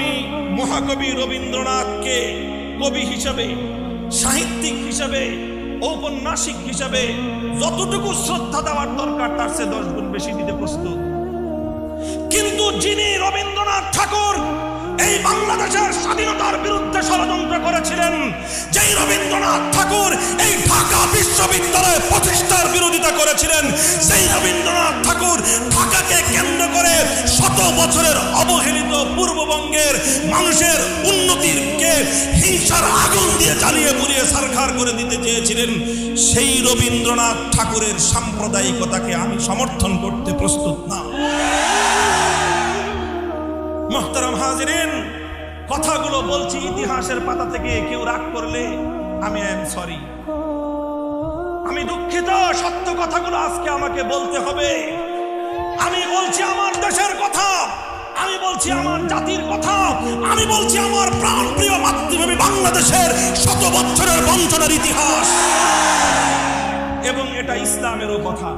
আমি মহাকবি রবীন্দ্রনাথকে কবি হিসাবে, সাহিত্যিক হিসাবে, ঔপন্যাসিক হিসাবে যতটুকু শ্রদ্ধা দেওয়ার দরকার তার চেয়ে 10 গুণ বেশি দিতে প্রস্তুত। কিন্তু যিনি রবীন্দ্রনাথ ঠাকুর এই বাংলাদেশের স্বাধীনতার বিরুদ্ধে ষড়যন্ত্র করেছিলেন, যেই রবীন্দ্রনাথ ঠাকুর এই ঢাকা বিশ্ববিদ্যালয় প্রতিষ্ঠার বিরোধিতা করেছিলেন, সেই রবীন্দ্রনাথ ঠাকুর ঢাকাকে কেন্দ্র করে 100 বছরের অবহেলিত পূর্ববঙ্গের মানুষের উন্নতিকে হিংসার আগুন দিয়ে জ্বালিয়ে পুড়িয়ে ছারখার করে দিতে চেয়েছিলেন, সেই রবীন্দ্রনাথ ঠাকুরের সাম্প্রদায়িকতাকে আমি সমর্থন করতে প্রস্তুত না। মুহতারাম হাজিরিন, কথাগুলো বলছি ইতিহাসের পাতা থেকে, কেউ রাগ করলে আমি সরি, আমি দুঃখিত। সত্য কথাগুলো আজকে আমাকে বলতে হবে। আমি বলছি আমার দেশের কথা, আমি বলছি আমার জাতির কথা, আমি বলছি আমার প্রাণপ্রিয় মাতৃভূমি বাংলাদেশের 100 বছরের বঞ্চনার ইতিহাস, এবং এটা ইসলামেরও কথা।